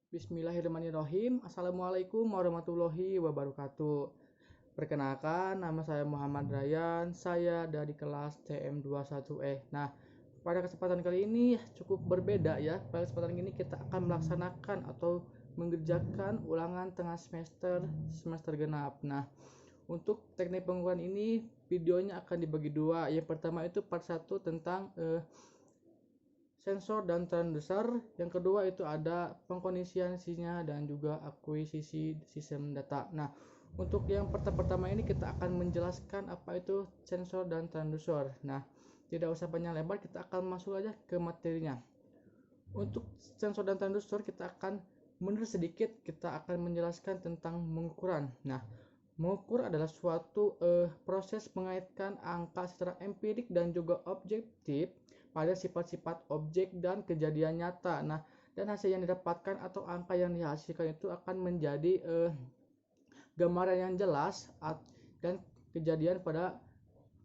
Bismillahirrahmanirrahim. Assalamualaikum warahmatullahi wabarakatuh. Perkenalkan, nama saya Muhammad Ryan. Saya dari kelas TM21E. Nah, pada kesempatan kali ini cukup berbeda ya. Pada kesempatan ini kita akan melaksanakan atau mengerjakan ulangan tengah semester genap. Nah, untuk teknik pengukuran ini videonya akan dibagi dua. Yang pertama itu part 1 tentang sensor dan transducer. Yang kedua itu ada pengkondisian sinyal dan juga akuisisi sistem data. Nah, untuk yang pertama ini kita akan menjelaskan apa itu sensor dan transducer. Nah, tidak usah panjang lebar, kita akan masuk aja ke materinya. Untuk sensor dan transducer kita akan mundur sedikit, kita akan menjelaskan tentang pengukuran. Nah, mengukur adalah suatu proses mengaitkan angka secara empirik dan juga objektif pada sifat-sifat objek dan kejadian nyata. Nah, dan hasil yang didapatkan atau angka yang dihasilkan itu akan menjadi gambaran yang jelas dan kejadian pada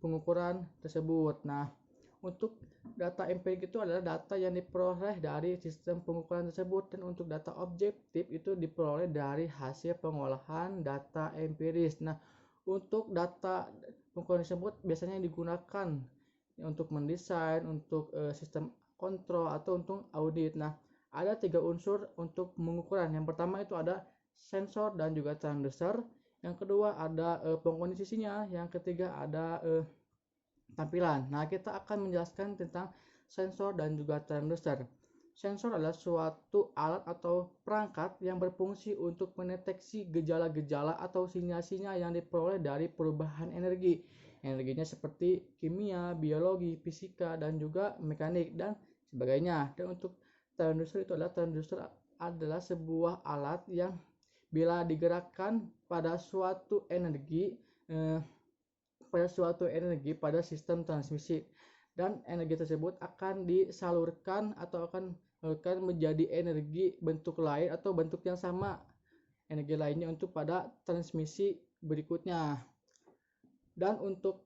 pengukuran tersebut. Nah, untuk data empirik itu adalah data yang diperoleh dari sistem pengukuran tersebut, dan untuk data objektif itu diperoleh dari hasil pengolahan data empiris. Nah, untuk data pengukuran tersebut biasanya digunakan untuk mendesain, untuk sistem kontrol atau untuk audit. Nah, ada 3 unsur untuk pengukuran. Yang pertama itu ada sensor dan juga transducer. Yang kedua ada pengkondisi sinyal. Yang ketiga ada tampilan. Nah, kita akan menjelaskan tentang sensor dan juga transducer. Sensor adalah suatu alat atau perangkat yang berfungsi untuk mendeteksi gejala-gejala atau sinyal-sinyal yang diperoleh dari perubahan energi. Energinya seperti kimia, biologi, fisika, dan juga mekanik dan sebagainya. Dan untuk transducer adalah sebuah alat yang bila digerakkan pada suatu energi pada sistem transmisi, dan energi tersebut akan disalurkan atau akan menjadi energi bentuk lain atau bentuk yang sama energi lainnya untuk pada transmisi berikutnya. Dan untuk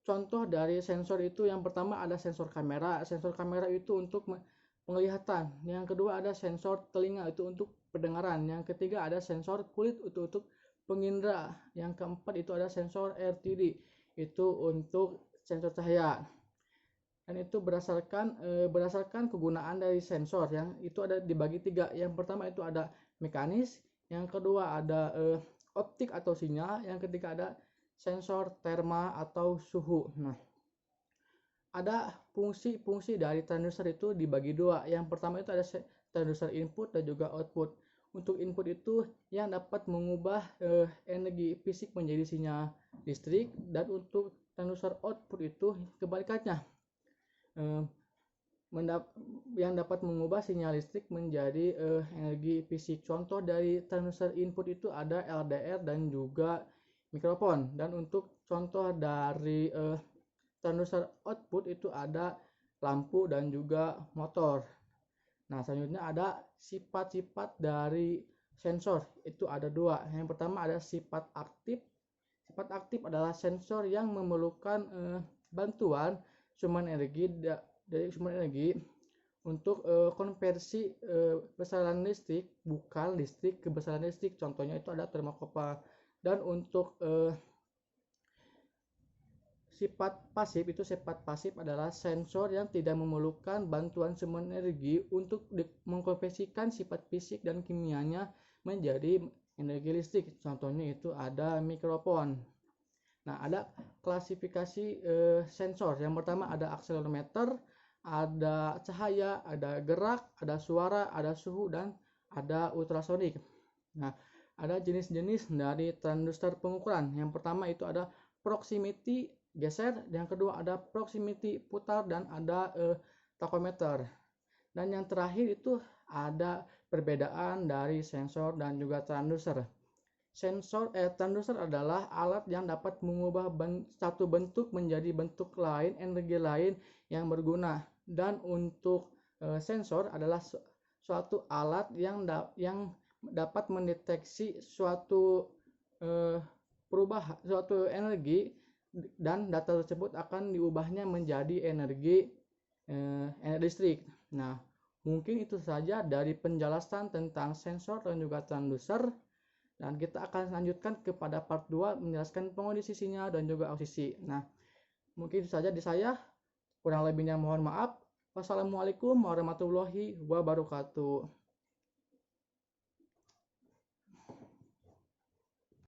contoh dari sensor itu, yang pertama ada sensor kamera. Sensor kamera itu untuk penglihatan. Yang kedua ada sensor telinga, itu untuk pendengaran. Yang ketiga ada sensor kulit, itu untuk pengindra. Yang keempat itu ada sensor RTD, itu untuk sensor cahaya. Dan itu berdasarkan kegunaan dari sensor yang itu ada dibagi 3. Yang pertama itu ada mekanis, yang kedua ada optik atau sinyal, yang ketiga ada sensor terma atau suhu. Nah, ada fungsi-fungsi dari transducer itu dibagi 2. Yang pertama itu ada transducer input dan juga output. Untuk input itu yang dapat mengubah energi fisik menjadi sinyal listrik, dan untuk transducer output itu kebalikannya, yang dapat mengubah sinyal listrik menjadi energi fisik. Contoh dari transducer input itu ada LDR dan juga mikrofon. Dan untuk contoh dari transducer output itu ada lampu dan juga motor. Nah, selanjutnya ada sifat-sifat dari sensor, itu ada 2. Yang pertama ada sifat aktif. Sifat aktif adalah sensor yang memerlukan bantuan sumber energi dari sumber energi untuk konversi besaran listrik, bukan listrik ke besaran listrik. Contohnya itu ada termokopel. Dan untuk sifat pasif adalah sensor yang tidak memerlukan bantuan sumber energi untuk mengkonversikan sifat fisik dan kimianya menjadi energi listrik. Contohnya itu ada mikrofon. Nah, ada klasifikasi sensor. Yang pertama ada akselerometer, ada cahaya, ada gerak, ada suara, ada suhu, dan ada ultrasonik. Nah, ada jenis-jenis dari transducer pengukuran. Yang pertama itu ada proximity geser, yang kedua ada proximity putar, dan ada tachometer. Dan yang terakhir itu ada perbedaan dari sensor dan juga transducer. Transducer adalah alat yang dapat mengubah satu bentuk menjadi bentuk lain, energi lain yang berguna. Dan untuk sensor adalah suatu alat yang dapat mendeteksi suatu suatu energi, dan data tersebut akan diubahnya menjadi energi listrik. Nah, Mungkin itu saja dari penjelasan tentang sensor dan juga transducer, dan kita akan lanjutkan kepada part 2 menjelaskan pengondisi sinyal dan juga ausisi. Nah, mungkin itu saja di saya. Kurang lebihnya mohon maaf. Wassalamualaikum warahmatullahi wabarakatuh.